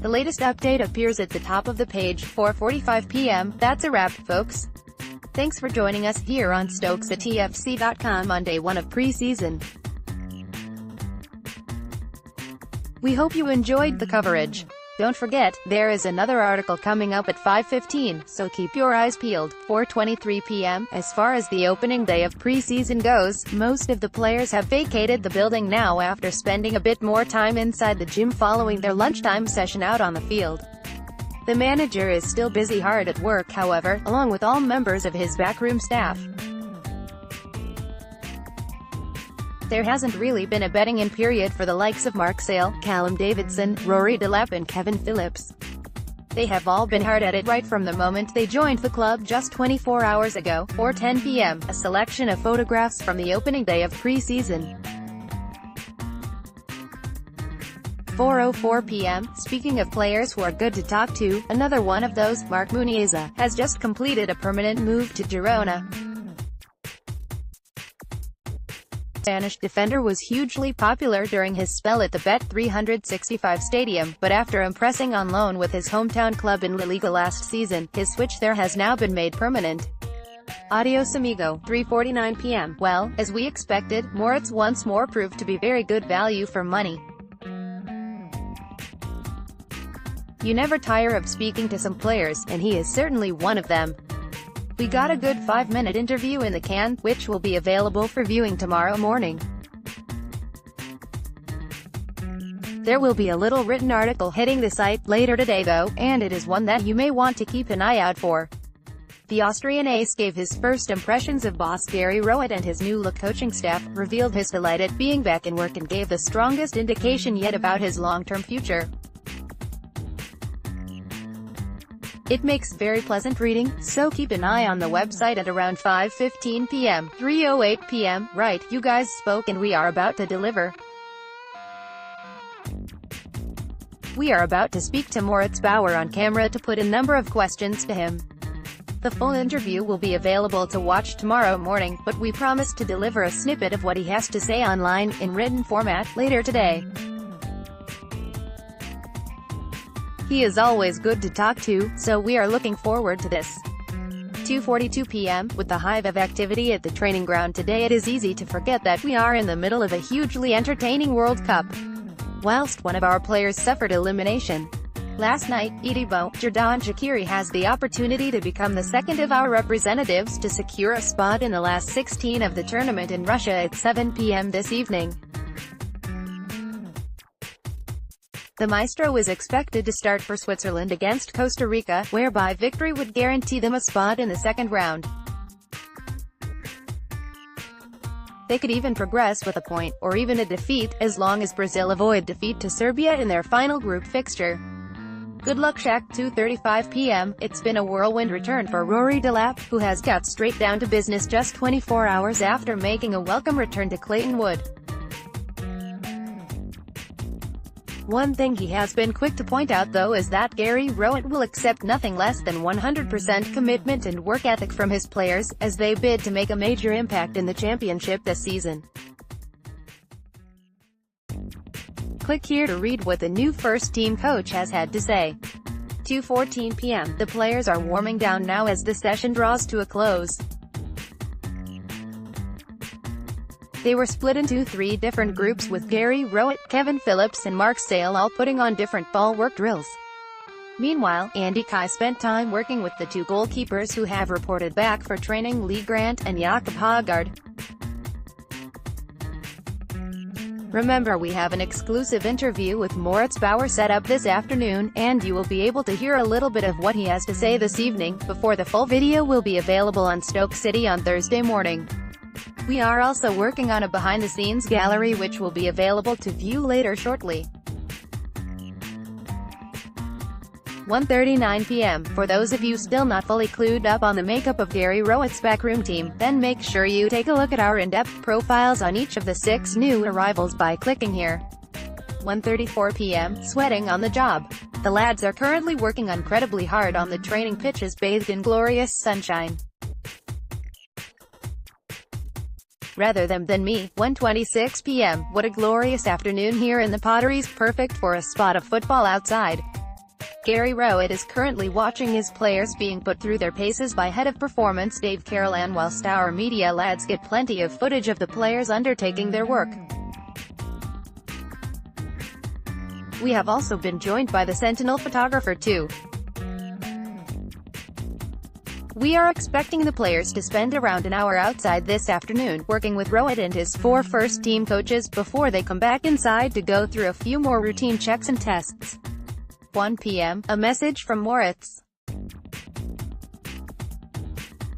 The latest update appears at the top of the page, 4:45 p.m. That's a wrap, folks. Thanks for joining us here on Stokes at TFC.com on day 1 of preseason. We hope you enjoyed the coverage. Don't forget, there is another article coming up at 5:15, so keep your eyes peeled. 4:23 p.m. As far as the opening day of preseason goes, most of the players have vacated the building now after spending a bit more time inside the gym following their lunchtime session out on the field. The manager is still busy hard at work, however, along with all members of his backroom staff. There hasn't really been a bedding-in period for the likes of Mark Sale, Callum Davidson, Rory Delap and Kevin Phillips. They have all been hard at it right from the moment they joined the club just 24 hours ago. 4:10 p.m. A selection of photographs from the opening day of preseason. 4:04 p.m. Speaking of players who are good to talk to, another one of those, Marc Muniesa, has just completed a permanent move to Girona. Spanish defender was hugely popular during his spell at the Bet365 stadium, but after impressing on loan with his hometown club in La Liga last season, his switch there has now been made permanent. Adios amigo. 3:49 p.m. Well, as we expected, Moritz once more proved to be very good value for money. You never tire of speaking to some players, and he is certainly one of them. We got a good 5-minute interview in the can, which will be available for viewing tomorrow morning. There will be a little written article hitting the site later today though, and it is one that you may want to keep an eye out for. The Austrian ace gave his first impressions of boss Gary Rowett and his new-look coaching staff, revealed his delight at being back in work and gave the strongest indication yet about his long-term future. It makes very pleasant reading, so keep an eye on the website at around 5:15 p.m. 3:08 p.m. Right, you guys spoke and we are about to deliver. We are about to speak to Moritz Bauer on camera to put a number of questions to him. The full interview will be available to watch tomorrow morning, but we promise to deliver a snippet of what he has to say online, in written format, later today. He is always good to talk to, so we are looking forward to this. 2:42 p.m. With the hive of activity at the training ground today, it is easy to forget that we are in the middle of a hugely entertaining World Cup. Whilst one of our players suffered elimination last night, Idibo Jordan Shaqiri has the opportunity to become the second of our representatives to secure a spot in the last 16 of the tournament in Russia at 7 p.m. this evening. The Maestro is expected to start for Switzerland against Costa Rica, whereby victory would guarantee them a spot in the second round. They could even progress with a point, or even a defeat, as long as Brazil avoid defeat to Serbia in their final group fixture. Good luck Shaq. 2:35 p.m. It's been a whirlwind return for Rory Delap, who has got straight down to business just 24 hours after making a welcome return to Clayton Wood. One thing he has been quick to point out though is that Gary Rowett will accept nothing less than 100% commitment and work ethic from his players, as they bid to make a major impact in the championship this season. Click here to read what the new first-team coach has had to say. 2:14 p.m. The players are warming down now as the session draws to a close. They were split into 3 different groups, with Gary Rowett, Kevin Phillips and Mark Sale all putting on different ball work drills. Meanwhile, Andy Kai spent time working with the 2 goalkeepers who have reported back for training, Lee Grant and Jakob Hagard. Remember, we have an exclusive interview with Moritz Bauer set up this afternoon, and you will be able to hear a little bit of what he has to say this evening, before the full video will be available on Stoke City on Thursday morning. We are also working on a behind-the-scenes gallery which will be available to view later shortly. 1:39 p.m. For those of you still not fully clued up on the makeup of Gary Rowett's backroom team, then make sure you take a look at our in-depth profiles on each of the 6 new arrivals by clicking here. 1:34 p.m. Sweating on the job. The lads are currently working incredibly hard on the training pitches bathed in glorious sunshine. Rather than me. 1:26 p.m. What a glorious afternoon here in the Potteries, perfect for a spot of football outside. Gary Rowett is currently watching his players being put through their paces by head of performance Dave Carolan, whilst our media lads get plenty of footage of the players undertaking their work. We have also been joined by the Sentinel photographer too. We are expecting the players to spend around an hour outside this afternoon, working with Rowett and his 4 first-team coaches, before they come back inside to go through a few more routine checks and tests. 1 p.m. A message from Moritz.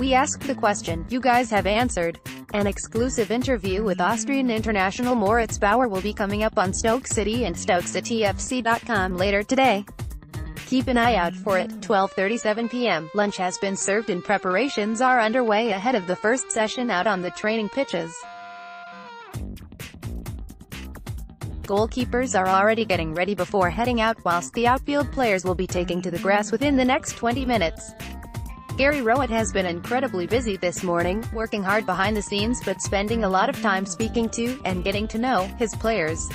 We asked the question you guys have answered. An exclusive interview with Austrian international Moritz Bauer will be coming up on Stoke City and StokeCityFC.com later today. Keep an eye out for it. 12:37 p.m. Lunch has been served and preparations are underway ahead of the first session out on the training pitches. Goalkeepers are already getting ready before heading out, whilst the outfield players will be taking to the grass within the next 20 minutes. Gary Rowett has been incredibly busy this morning, working hard behind the scenes but spending a lot of time speaking to, and getting to know, his players.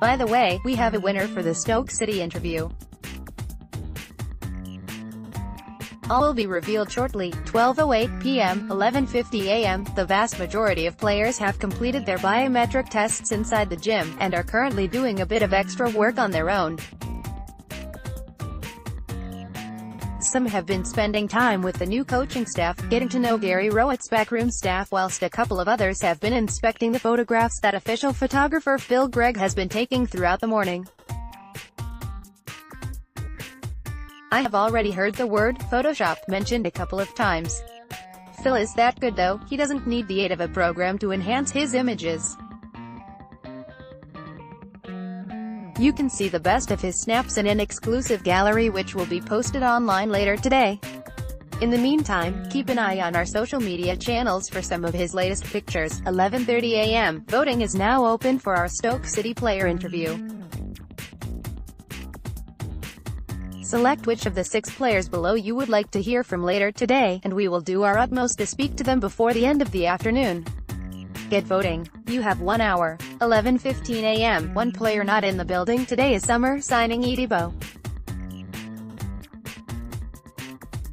By the way, we have a winner for the Stoke City interview. All will be revealed shortly. 12:08 p.m., 11:50 a.m. The vast majority of players have completed their biometric tests inside the gym, and are currently doing a bit of extra work on their own. Some have been spending time with the new coaching staff, getting to know Gary Rowett's backroom staff, whilst a couple of others have been inspecting the photographs that official photographer Phil Gregg has been taking throughout the morning. I have already heard the word Photoshop mentioned a couple of times. Phil is that good though, he doesn't need the aid of a program to enhance his images. You can see the best of his snaps in an exclusive gallery which will be posted online later today. In the meantime, keep an eye on our social media channels for some of his latest pictures. 11:30 a.m. Voting is now open for our Stoke City player interview. Select which of the 6 players below you would like to hear from later today, and we will do our utmost to speak to them before the end of the afternoon. Get voting. You have 1 hour. 11:15 a.m. One player not in the building today is Summer signing Edibo.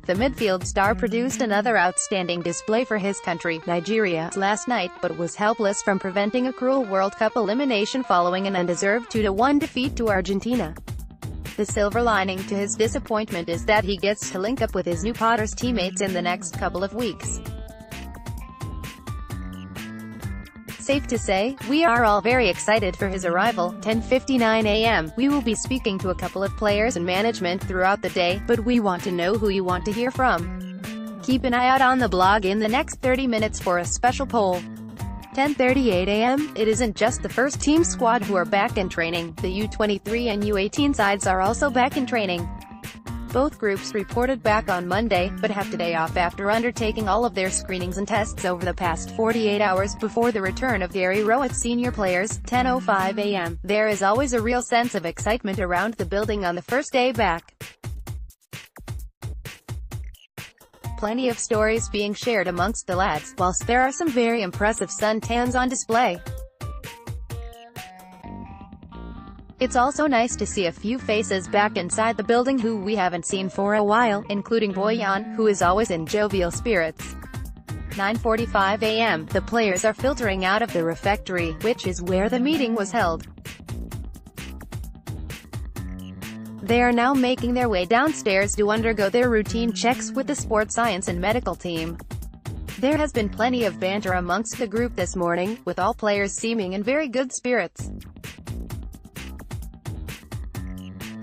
The midfield star produced another outstanding display for his country, Nigeria, last night, but was helpless from preventing a cruel World Cup elimination following an undeserved 2-1 defeat to Argentina. The silver lining to his disappointment is that he gets to link up with his new Potters teammates in the next couple of weeks. Safe to say, we are all very excited for his arrival. 10:59 a.m. We will be speaking to a couple of players and management throughout the day, but we want to know who you want to hear from. Keep an eye out on the blog in the next 30 minutes for a special poll. 10:38 a.m. It isn't just the first team squad who are back in training, the U23 and U18 sides are also back in training. Both groups reported back on Monday, but have today off after undertaking all of their screenings and tests over the past 48 hours before the return of Gary Rowett's senior players. 10:05 a.m. There is always a real sense of excitement around the building on the first day back. Plenty of stories being shared amongst the lads, whilst there are some very impressive suntans on display. It's also nice to see a few faces back inside the building who we haven't seen for a while, including Boyan, who is always in jovial spirits. 9:45 a.m. The players are filtering out of the refectory, which is where the meeting was held. They are now making their way downstairs to undergo their routine checks with the sports science and medical team. There has been plenty of banter amongst the group this morning, with all players seeming in very good spirits.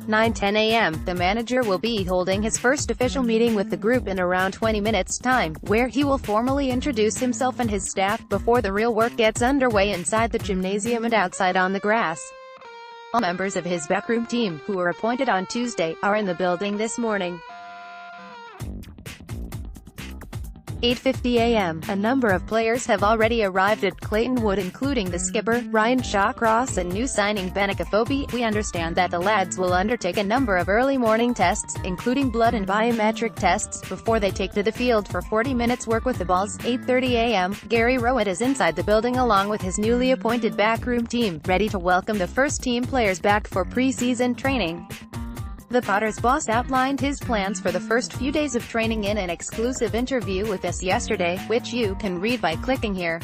9:10 a.m. The manager will be holding his first official meeting with the group in around 20 minutes' time, where he will formally introduce himself and his staff, before the real work gets underway inside the gymnasium and outside on the grass. All members of his backroom team, who were appointed on Tuesday, are in the building this morning. 8:50 a.m. A number of players have already arrived at Clayton Wood, including the skipper, Ryan Shawcross, and new signing Benik Afobe. We understand that the lads will undertake a number of early morning tests, including blood and biometric tests, before they take to the field for 40 minutes work with the balls. 8:30 a.m. Gary Rowett is inside the building along with his newly appointed backroom team, ready to welcome the first team players back for pre-season training. The Potters boss outlined his plans for the first few days of training in an exclusive interview with us yesterday, which you can read by clicking here.